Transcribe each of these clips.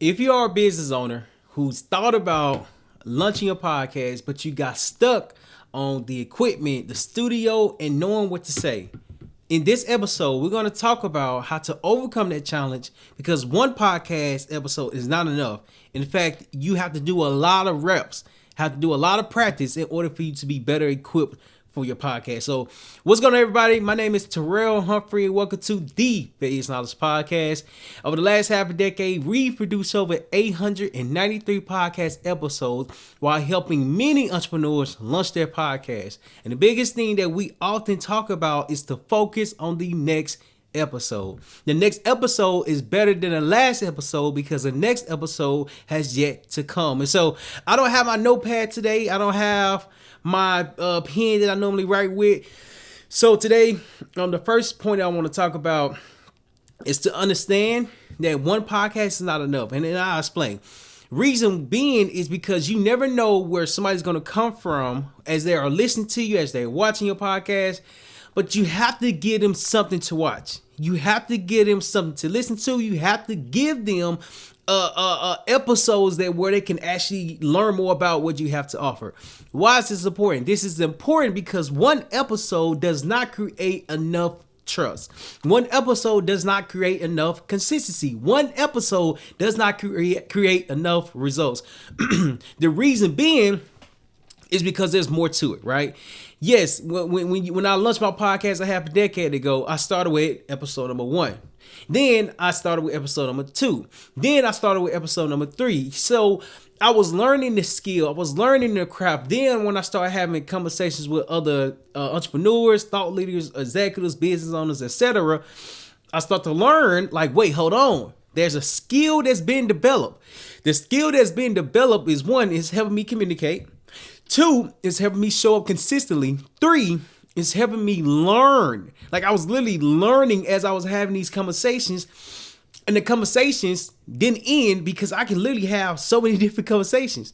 If you are a business owner who's thought about launching a podcast, but you got stuck on the equipment, the studio, and knowing what to say, in this episode, we're going to talk about how to overcome that challenge because one podcast episode is not enough. In fact, you have to do a lot of reps, have to do a lot of practice in order for you to be better equipped for your podcast. So what's going on, everybody? My name is Terrell Humphrey and welcome to the Fitness Knowledge Podcast. Over the last half a decade, we've produced over 893 podcast episodes while helping many entrepreneurs launch their podcast. And the biggest thing that we often talk about is to focus on the next episode. The next episode is better than the last episode because the next episode has yet to come. And so I don't have my notepad today. I don't have my pen that I normally write with. So today, the first point I want to talk about is to understand that one podcast is not enough. And then I'll explain. Reason being is because you never know where somebody's going to come from as they are listening to you, as they're watching your podcast. But you have to give them something to watch. You have to give them something to listen to. You have to give them episodes that where they can actually learn more about what you have to offer. Why is this important? This is important because one episode does not create enough trust. One episode does not create enough consistency. One episode does not create enough results. The reason being is because there's more to it, right? Yes, when I launched my podcast a half a decade ago, I started with episode number 1. Then I started with episode number 2. Then I started with episode number 3. So I was learning the skill. I was learning the craft. Then when I started having conversations with other entrepreneurs, thought leaders, executives, business owners, etc., I start to learn like, wait, hold on. There's a skill that's been developed. The skill that's been developed is 1, is helping me communicate. 2 is helping me show up consistently. 3 is helping me learn. Like I was literally learning as I was having these conversations. And the conversations didn't end because I can literally have so many different conversations.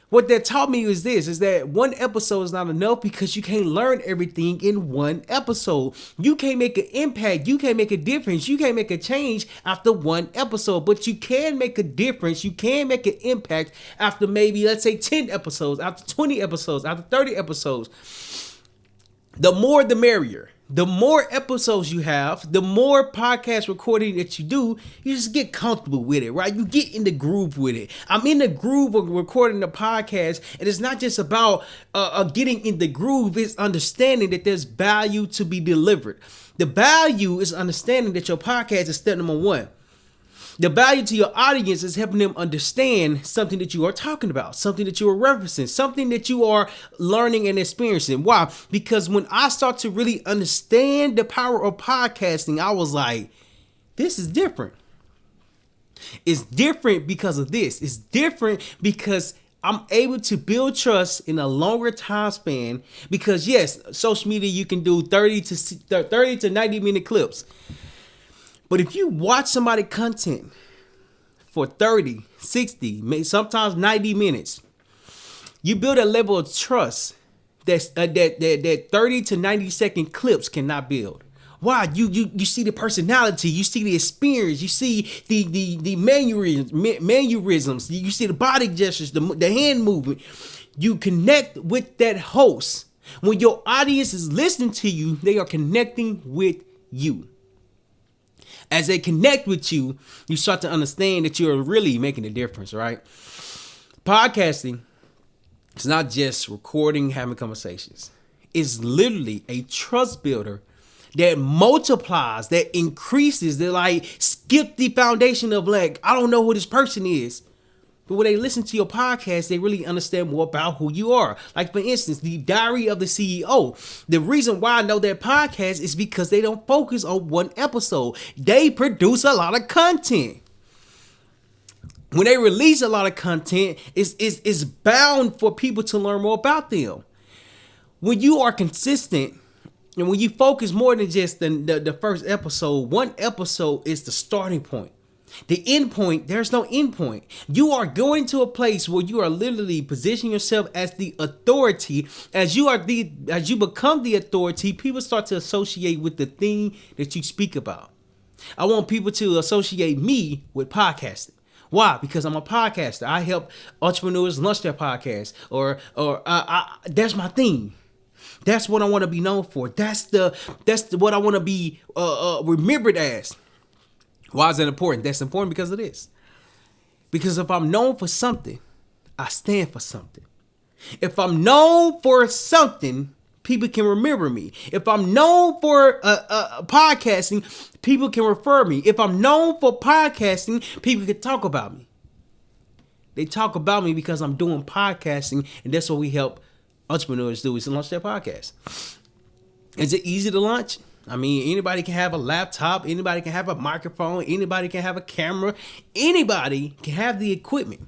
What that taught me is this, is that one episode is not enough because you can't learn everything in one episode. You can't make an impact. You can't make a difference. You can't make a change after one episode, but you can make a difference. You can make an impact after maybe, let's say 10 episodes, after 20 episodes, after 30 episodes. The more, the merrier. The more episodes you have, the more podcast recording that you do, you just get comfortable with it, right? You get in the groove with it. I'm in the groove of recording the podcast, and it's not just about getting in the groove, it's understanding that there's value to be delivered. The value is understanding that your podcast is step number 1. The value to your audience is helping them understand something that you are talking about, something that you are referencing, something that you are learning and experiencing. Why? Because when I start to really understand the power of podcasting, I was like, this is different. It's different because of this. It's different because I'm able to build trust in a longer time span because yes, social media, you can do 30 to 90 minute clips. But if you watch somebody content for 30, 60, sometimes 90 minutes, you build a level of trust that 30 to 90 second clips cannot build. Why? You see the personality, you see the experience, you see the mannerisms, you see the body gestures, the hand movement. You connect with that host. When your audience is listening to you, they are connecting with you. As they connect with you, you start to understand that you're really making a difference, right? Podcasting is not just recording, having conversations. It's literally a trust builder that multiplies, that increases, that like skip the foundation of like, I don't know who this person is. But when they listen to your podcast, they really understand more about who you are. Like, for instance, the Diary of the CEO. The reason why I know their podcast is because they don't focus on one episode. They produce a lot of content. When they release a lot of content, it's bound for people to learn more about them. When you are consistent, and when you focus more than just the first episode, one episode is the starting point. The end point, there's no end point. You are going to a place where you are literally positioning yourself as the authority. As you become the authority, people start to associate with the thing that you speak about. I want people to associate me with podcasting. Why? Because I'm a podcaster. I help entrepreneurs launch their podcast, or that's my thing. That's what I want to be known for. What I want to be remembered as. Why is that important? That's important because of this. Because if I'm known for something, I stand for something. If I'm known for something, people can remember me. If I'm known for podcasting, people can refer me. If I'm known for podcasting, people can talk about me. They talk about me because I'm doing podcasting, and that's what we help entrepreneurs do, is to launch their podcast. Is it easy to launch? I mean, anybody can have a laptop, anybody can have a microphone, anybody can have a camera, anybody can have the equipment.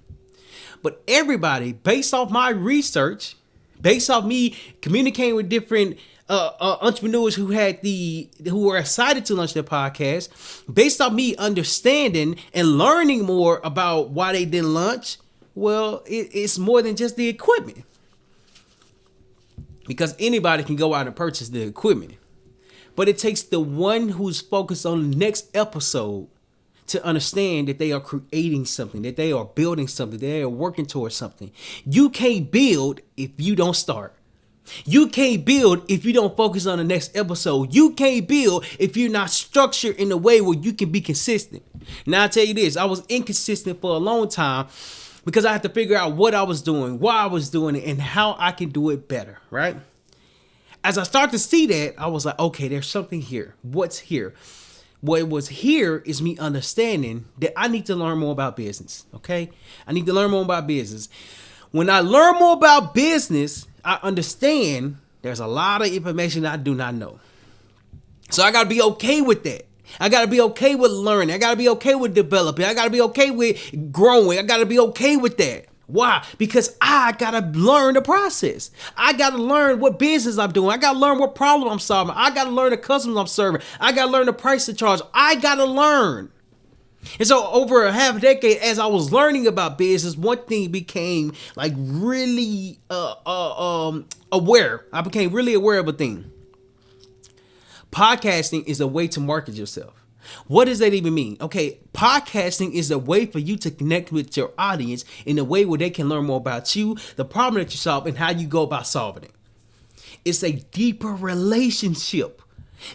But everybody, based off my research, based off me communicating with different entrepreneurs who were excited to launch their podcast, based off me understanding and learning more about why they didn't launch, well, it's more than just the equipment. Because anybody can go out and purchase the equipment. But it takes the one who's focused on the next episode to understand that they are creating something, that they are building something, that they are working towards something. You can't build if you don't start. You can't build if you don't focus on the next episode. You can't build if you're not structured in a way where you can be consistent. Now, I'll tell you this, I was inconsistent for a long time because I had to figure out what I was doing, why I was doing it, and how I can do it better, right? As I start to see that, I was like, okay, there's something here. What's here? What was here is me understanding that I need to learn more about business, okay? I need to learn more about business. When I learn more about business, I understand there's a lot of information I do not know. So I got to be okay with that. I got to be okay with learning. I got to be okay with developing. I got to be okay with growing. I got to be okay with that. Why? Because I got to learn the process. I got to learn what business I'm doing. I got to learn what problem I'm solving. I got to learn the customers I'm serving. I got to learn the price to charge. I got to learn. And so over a half decade, as I was learning about business, one thing became like really aware. I became really aware of a thing. Podcasting is a way to market yourself. What does that even mean? Okay, podcasting is a way for you to connect with your audience in a way where they can learn more about you, the problem that you solve, and how you go about solving it. It's a deeper relationship.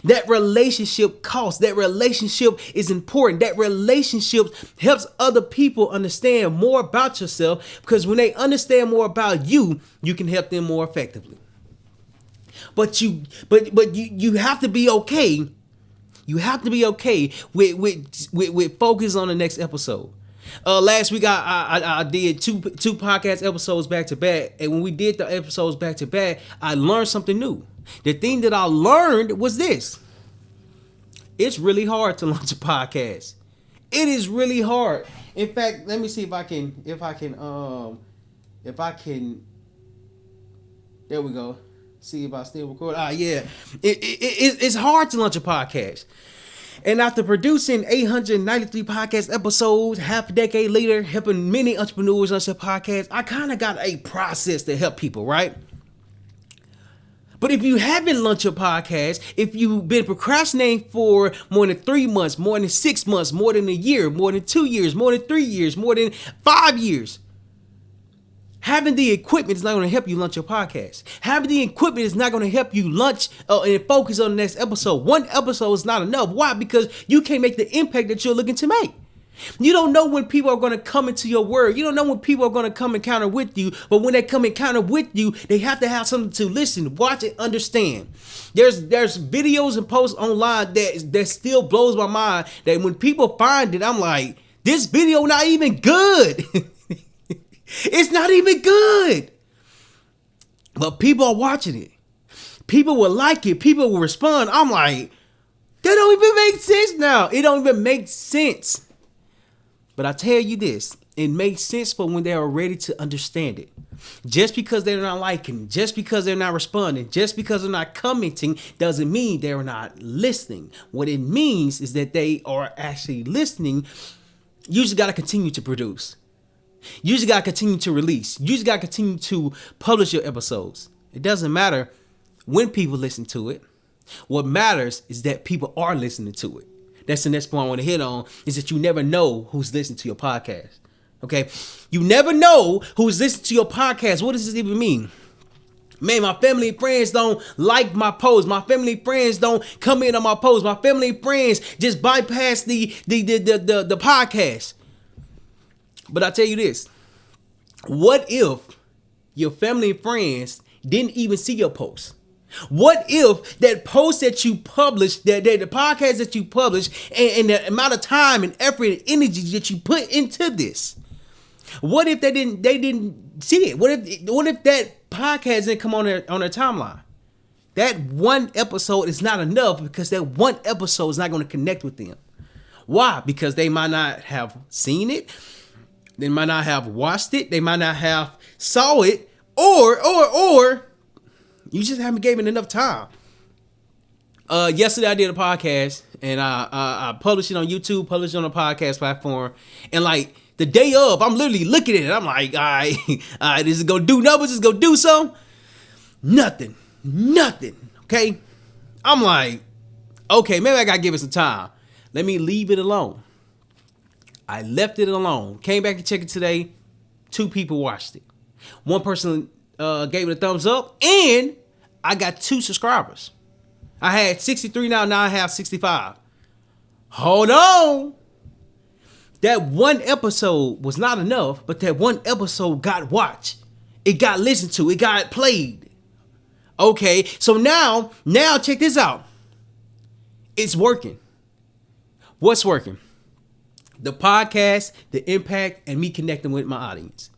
That relationship costs. That relationship is important. That relationship helps other people understand more about yourself, because when they understand more about you, you can help them more effectively. But you have to be okay. You have to be okay with focus on the next episode. Last week I did two podcast episodes back to back, and when we did the episodes back to back, I learned something new. The thing that I learned was this: it's really hard to launch a podcast. It is really hard. In fact, let me see if I can. There we go. See if I still record. Yeah. It's hard to launch a podcast. And after producing 893 podcast episodes, half a decade later, helping many entrepreneurs launch their podcasts, I kind of got a process to help people, right? But if you haven't launched your podcast, if you've been procrastinating for more than 3 months, more than 6 months, more than a year, more than 2 years, more than 3 years, more than 5 years, having the equipment is not going to help you launch your podcast. Having the equipment is not going to help you launch and focus on the next episode. One episode is not enough. Why? Because you can't make the impact that you're looking to make. You don't know when people are going to come into your word. You don't know when people are going to come encounter with you. But when they come encounter with you, they have to have something to listen, watch, and understand. There's videos and posts online that still blows my mind, that when people find it, I'm like, this video not even good. It's not even good. But people are watching it. People will like it. People will respond. I'm like, that don't even make sense now. It don't even make sense. But I tell you this, it makes sense for when they are ready to understand it. Just because they're not liking, just because they're not responding, just because they're not commenting, doesn't mean they're not listening. What it means is that they are actually listening. You just got to continue to produce. You just got to continue to release. You just got to continue to publish your episodes. It doesn't matter when people listen to it. What matters is that people are listening to it. That's the next point I want to hit on, is that you never know who's listening to your podcast. Okay? You never know who's listening to your podcast. What does this even mean? Man, my family and friends don't like my posts. My family and friends don't come in on my posts. My family and friends just bypass the podcast. But I tell you this. What if your family and friends didn't even see your post? What if that post that you published, that the podcast that you published, and the amount of time and effort and energy that you put into this, what if they didn't see it? What if that podcast didn't come on their timeline? That one episode is not enough, because that one episode is not going to connect with them. Why? Because they might not have seen it. They might not have watched it. They might not have saw it, or you just haven't given it enough time. Yesterday I did a podcast, and I published it on YouTube, published it on a podcast platform, and like the day of, I'm literally looking at it. I'm like, all right, this is gonna do numbers. This is gonna do something. Nothing. Okay. I'm like, okay, maybe I gotta give it some time. Let me leave it alone. I left it alone. Came back to check it today. 2 people watched it. One person gave it a thumbs up, and I got 2 subscribers. I had 63 now I have 65. Hold on. That one episode was not enough, but that one episode got watched. It got listened to. It got played. Okay, so now check this out. It's working. What's working? The podcast, the impact, and me connecting with my audience.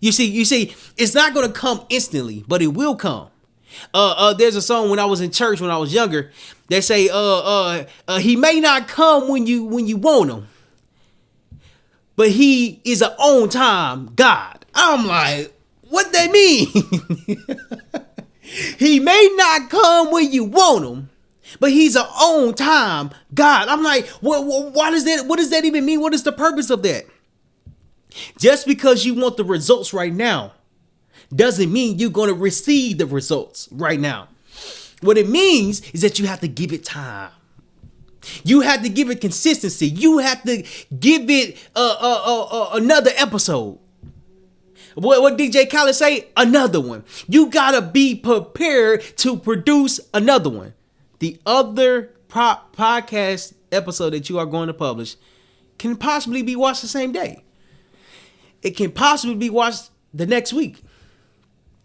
You see, it's not gonna come instantly, but it will come. There's a song when I was in church when I was younger. They say, he may not come when you want him, but he is an on time God. I'm like, what that mean? He may not come when you want him, but he's an on time God. I'm like, why does that? What does that even mean? What is the purpose of that? Just because you want the results right now doesn't mean you're going to receive the results right now. What it means is that you have to give it time. You have to give it consistency. You have to give it another episode. What DJ Khaled say? Another one. You gotta be prepared to produce another one. The other podcast episode that you are going to publish can possibly be watched the same day. It can possibly be watched the next week.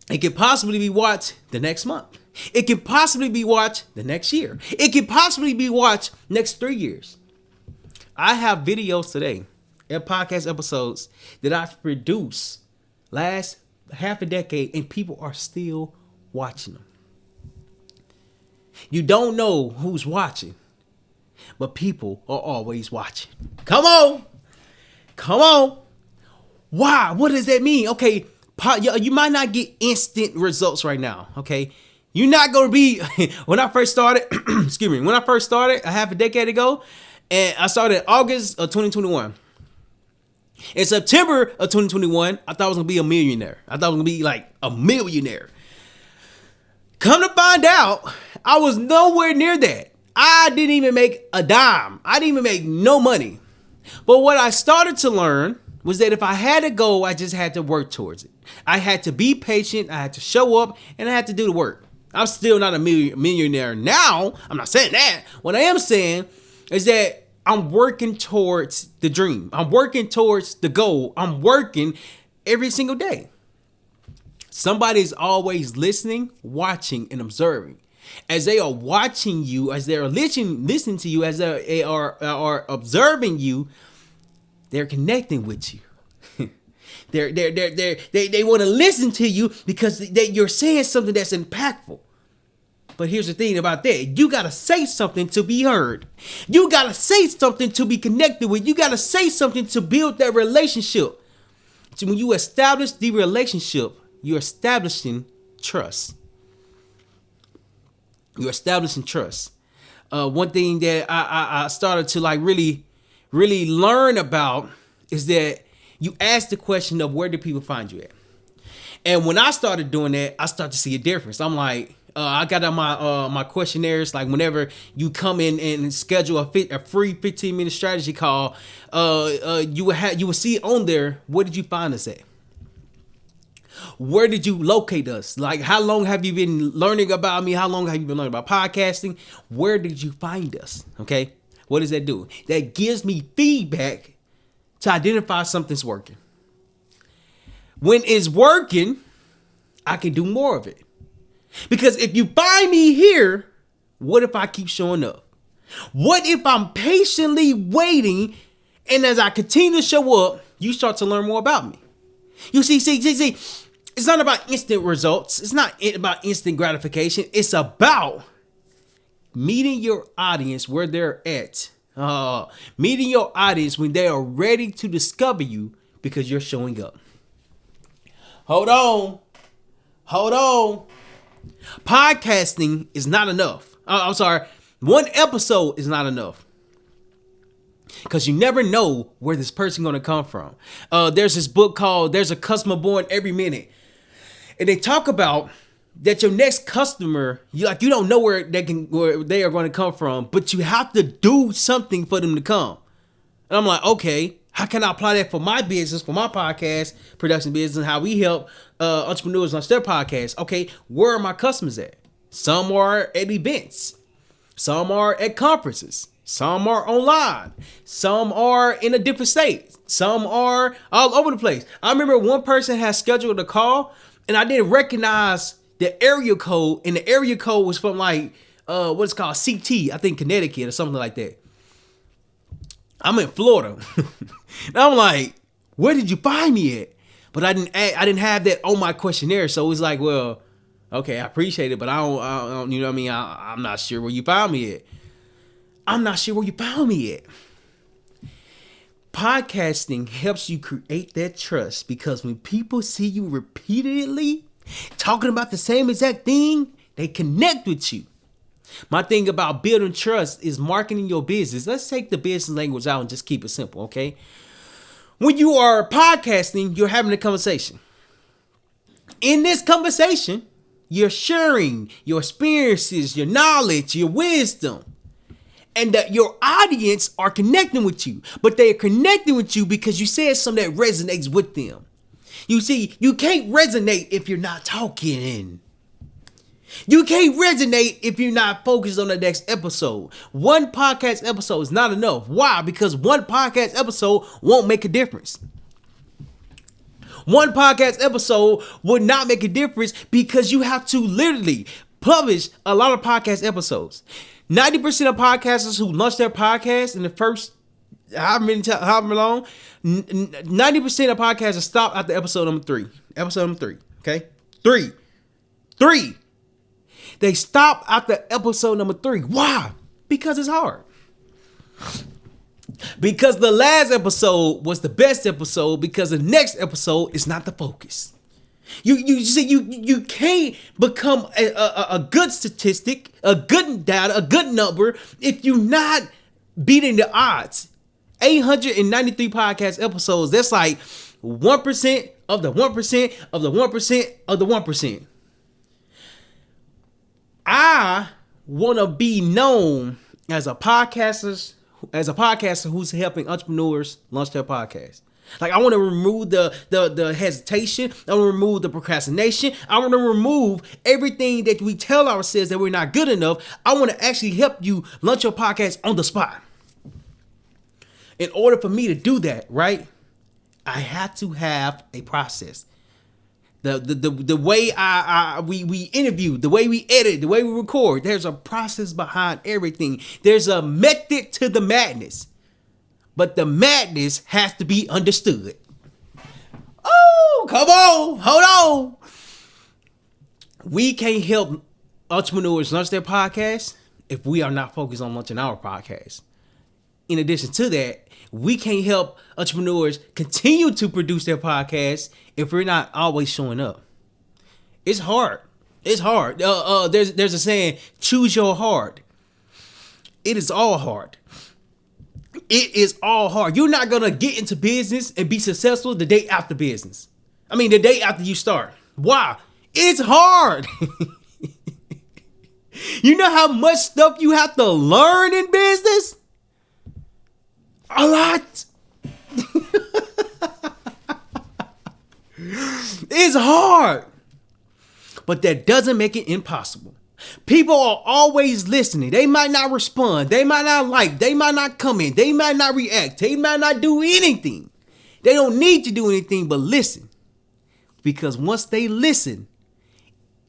It can possibly be watched the next month. It can possibly be watched the next year. It can possibly be watched next 3 years. I have videos today and podcast episodes that I've produced last half a decade, and people are still watching them. You don't know who's watching, but people are always watching. Come on. Why? What does that mean? Okay, you might not get instant results right now, okay? You're not going to be, when I first started, a half a decade ago, and I started August of 2021. In September of 2021, I thought I was going to be a millionaire. I thought I was going to be like a millionaire. Come to find out, I was nowhere near that. I didn't even make a dime. I didn't even make no money. But what I started to learn was that if I had a goal, I just had to work towards it. I had to be patient, I had to show up, and I had to do the work. I'm still not a millionaire now. I'm not saying that. What I am saying is that I'm working towards the dream. I'm working towards the goal. I'm working every single day. Somebody's always listening, watching, and observing. As they are watching you, as they are listening to you, as they are observing you, they're connecting with you. They want to listen to you because you're saying something that's impactful. But here's the thing about that. You got to say something to be heard. You got to say something to be connected with. You got to say something to build that relationship. So when you establish the relationship, you're establishing trust. You're establishing trust. One thing that I started to like really learn about is that you ask the question of where do people find you at? And when I started doing that, I started to see a difference. I'm like, I got on my questionnaires. Like whenever you come in and schedule a free 15-minute strategy call, you will see on there, where did you find us at? Where did you locate us? Like, how long have you been learning about me? How long have you been learning about podcasting? Where did you find us? Okay. What does that do? That gives me feedback to identify something's working. When it's working, I can do more of it. Because if you find me here, what if I keep showing up? What if I'm patiently waiting, and as I continue to show up, you start to learn more about me? You see, it's not about instant results. It's not about instant gratification. It's about meeting your audience where they're at. Meeting your audience when they are ready to discover you because you're showing up. Hold on. Podcasting is not enough. I'm sorry. One episode is not enough. Because you never know where this person going to come from. There's this book called There's a Customer Born Every Minute. And they talk about that your next customer, you don't know where they are going to come from, but you have to do something for them to come. And I'm like, okay, how can I apply that for my business, for my podcast production business, and how we help entrepreneurs launch their podcast? Okay, where are my customers at? Some are at events. Some are at conferences. Some are online. Some are in a different state. Some are all over the place. I remember one person had scheduled a call, and I didn't recognize the area code, and the area code was from like what's called CT, I think Connecticut or something like that. I'm in Florida. And I'm like, where did you find me at? But I didn't have that on my questionnaire, so it was like, well, okay, I appreciate it, but I don't you know what I mean? I'm not sure where you found me at. I'm not sure where you found me at. Podcasting helps you create that trust, because when people see you repeatedly talking about the same exact thing, they connect with you. My thing about building trust is marketing your business. Let's take the business language out and just keep it simple, okay? When you are podcasting, you're having a conversation. In this conversation, you're sharing your experiences, your knowledge, your wisdom. And that your audience are connecting with you. But they are connecting with you because you said something that resonates with them. You see, you can't resonate if you're not talking. You can't resonate if you're not focused on the next episode. One podcast episode is not enough. Why? Because one podcast episode won't make a difference. One podcast episode would not make a difference because you have to literally publish a lot of podcast episodes. 90% of podcasters who launch their podcast in the first however long, 90% of podcasters stop after episode number 3. Episode number 3. Okay? 3. They stop after episode number 3. Why? Because it's hard. Because the last episode was the best episode, because the next episode is not the focus. You can't become a good statistic, a good data, a good number if you're not beating the odds. 893 podcast episodes. That's like 1% of the 1% of the 1% of the 1%. I want to be known as a podcaster who's helping entrepreneurs launch their podcast. Like, I want to remove the hesitation. I want to remove the procrastination. I want to remove everything that we tell ourselves that we're not good enough. I want to actually help you launch your podcast on the spot. In order for me to do that, right, I have to have a process. The way we interview, the way we edit, the way we record, there's a process behind everything. There's a method to the madness. But the madness has to be understood. Oh, come on. Hold on. We can't help entrepreneurs launch their podcast if we are not focused on launching our podcast. In addition to that, we can't help entrepreneurs continue to produce their podcast if we're not always showing up. It's hard. There's a saying, choose your hard. It is all hard. It is all hard. You're not going to get into business and be successful the day after business. I mean, the day after you start. Why? It's hard. You know how much stuff you have to learn in business? A lot. It's hard. But that doesn't make it impossible. People are always listening. They might not respond. They might not like. They might not comment. They might not react. They might not do anything. They don't need to do anything but listen. Because once they listen,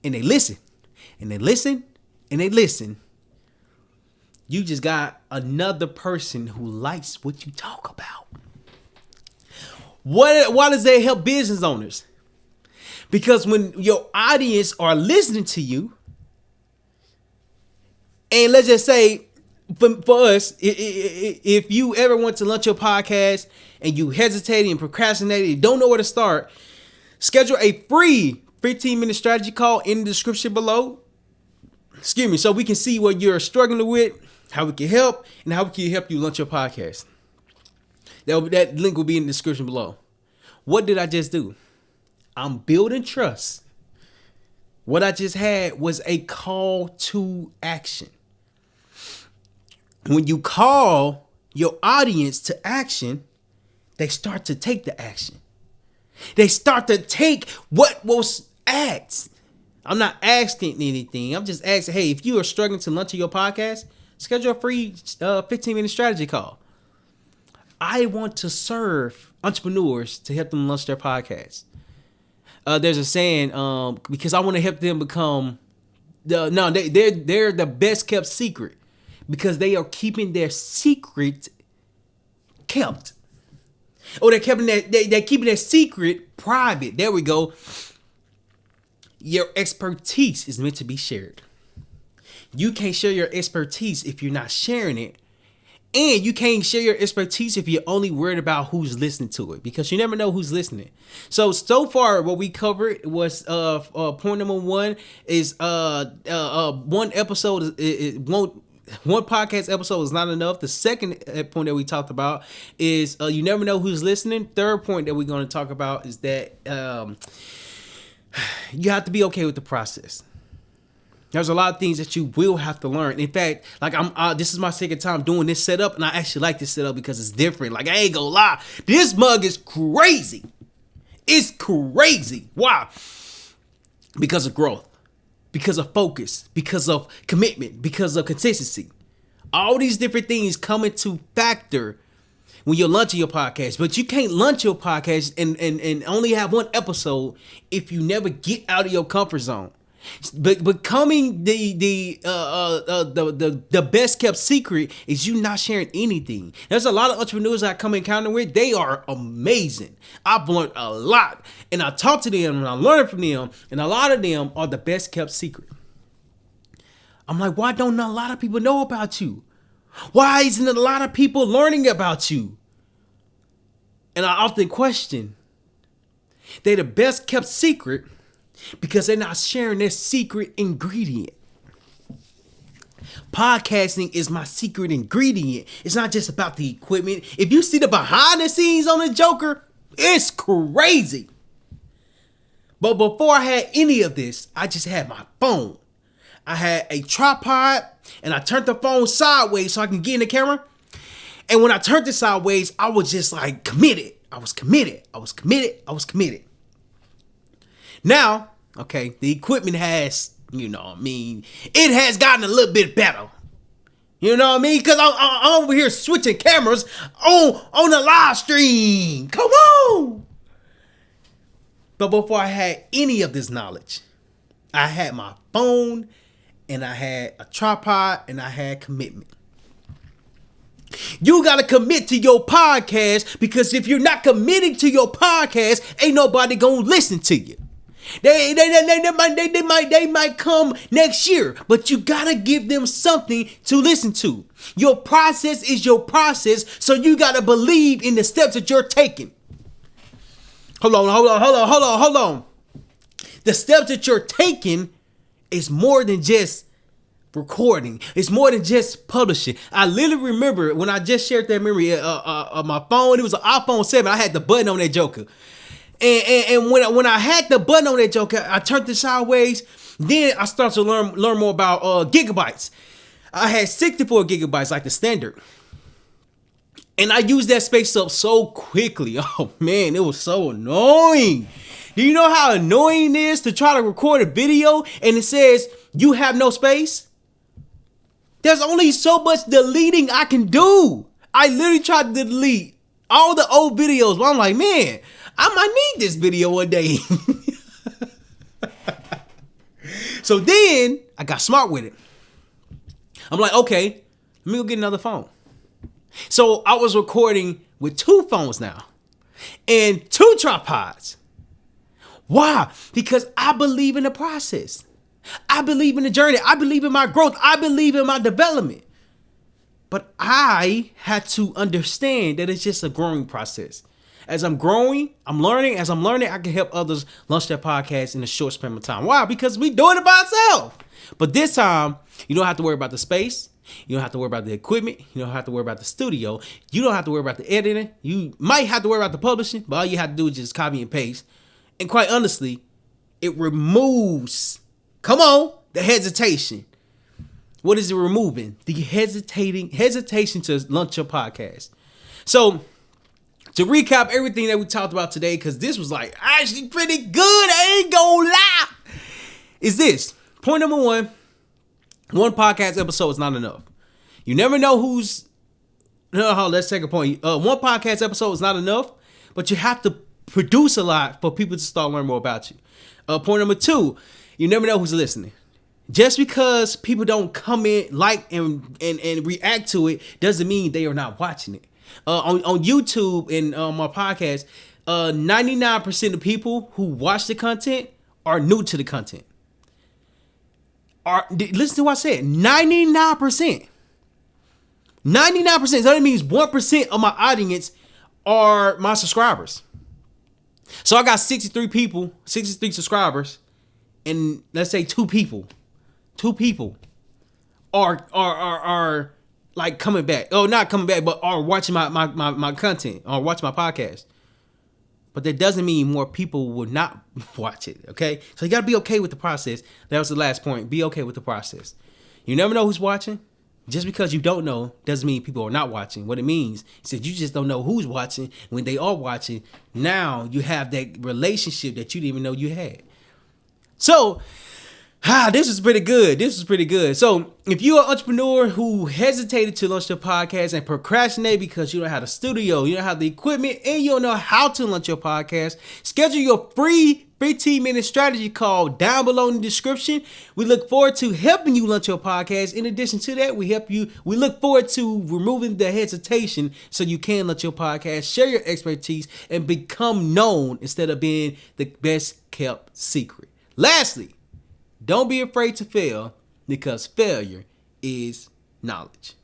and they listen, and they listen, and they listen, you just got another person who likes what you talk about. Why does that help business owners? Because when your audience are listening to you, and let's just say, for us, if you ever want to launch your podcast and you hesitated and procrastinated and don't know where to start, schedule a free 15-minute strategy call in the description below. Excuse me, so we can see what you're struggling with, how we can help, and how we can help you launch your podcast. That link will be in the description below. What did I just do? I'm building trust. What I just had was a call to action. When you call your audience to action, they start to take the action. They start to take what was asked. I'm not asking anything. I'm just asking, hey, if you are struggling to launch your podcast, schedule a free 15-minute strategy call. I want to serve entrepreneurs to help them launch their podcast. There's a saying, because I want to help them become they're the best kept secret because they are keeping their secret kept. Oh, they're keeping their secret private. There we go. Your expertise is meant to be shared. You can't share your expertise if you're not sharing it. And you can't share your expertise if you're only worried about who's listening to it, because you never know who's listening. So far what we covered was point number one is one episode one podcast episode is not enough. The second point that we talked about is you never know who's listening. Third point that we're going to talk about is that you have to be okay with the process. There's a lot of things that you will have to learn. In fact, like this is my second time doing this setup, and I actually like this setup because it's different. Like, I ain't gonna lie, this mug is crazy. It's crazy. Why? Because of growth, because of focus, because of commitment, because of consistency. All these different things come into factor when you're launching your podcast. But you can't launch your podcast and only have one episode if you never get out of your comfort zone. But becoming the best kept secret is you not sharing anything. There's a lot of entrepreneurs I come encounter with. They are amazing. I've learned a lot, and I talk to them and I learn from them, and a lot of them are the best kept secret. I'm like, why don't a lot of people know about you? Why isn't a lot of people learning about you? And I often question, they're the best kept secret because they're not sharing their secret ingredient. Podcasting is my secret ingredient. It's not just about the equipment. If you see the behind the scenes on the Joker, it's crazy. But before I had any of this, I just had my phone. I had a tripod, and I turned the phone sideways so I can get in the camera. And when I turned it sideways, I was just like committed. I was committed. Now, okay, the equipment has, it has gotten a little bit better. You know what I mean? Because I'm over here switching cameras on the live stream. Come on. But before I had any of this knowledge, I had my phone, and I had a tripod, and I had commitment. You got to commit to your podcast, because if you're not committing to your podcast, ain't nobody going to listen to you. They might come next year, but you gotta give them something to listen to. Your process is your process, so you gotta believe in the steps that you're taking. Hold on. The steps that you're taking is more than just recording. It's more than just publishing. I literally remember when I just shared that memory of my phone. It was an iPhone 7. I had the button on that joker. And when I had the button on that joker, I turned it sideways. Then I started to learn more about gigabytes. I had 64 gigabytes, like the standard. And I used that space up so quickly. Oh man, it was so annoying. Do you know how annoying it is to try to record a video and it says you have no space? There's only so much deleting I can do. I literally tried to delete all the old videos, but I'm like, man, I might need this video one day. So then I got smart with it. I'm like, okay, let me go get another phone. So I was recording with 2 phones now and 2 tripods. Why? Because I believe in the process. I believe in the journey. I believe in my growth. I believe in my development. But I had to understand that it's just a growing process. As I'm growing, I'm learning. As I'm learning, I can help others launch their podcast in a short span of time. Why? Because we doing it by ourselves. But this time, you don't have to worry about the space. You don't have to worry about the equipment. You don't have to worry about the studio. You don't have to worry about the editing. You might have to worry about the publishing, but all you have to do is just copy and paste. And quite honestly, it removes, come on, the hesitation. What is it removing? The hesitation to launch your podcast. So to recap everything that we talked about today, because this was like actually pretty good, I ain't gonna lie, is this. Point number one podcast episode is not enough. You never know who's, no, let's take a point. One podcast episode is not enough, but you have to produce a lot for people to start learning more about you. Point number two, you never know who's listening. Just because people don't come in, like, and react to it doesn't mean they are not watching it. On YouTube and my podcast, 99% of people who watch the content are new to the content. Listen to what I said, 99%. 99%. So that means 1% of my audience are my subscribers. So I got 63 people, 63 subscribers, and let's say 2 people are like coming back. Oh, not coming back, but are watching my content, or watching my podcast. But that doesn't mean more people will not watch it, okay? So you got to be okay with the process. That was the last point. Be okay with the process. You never know who's watching. Just because you don't know doesn't mean people are not watching. What it means is that you just don't know who's watching. When they are watching, now you have that relationship that you didn't even know you had. So, this was pretty good. So if you're an entrepreneur who hesitated to launch your podcast and procrastinate because you don't have the studio, you don't have the equipment, and you don't know how to launch your podcast, schedule your free 15-minute strategy call down below in the description. We look forward to helping you launch your podcast. In addition to that, we look forward to removing the hesitation so you can launch your podcast, share your expertise, and become known instead of being the best kept secret. Lastly, don't be afraid to fail, because failure is knowledge.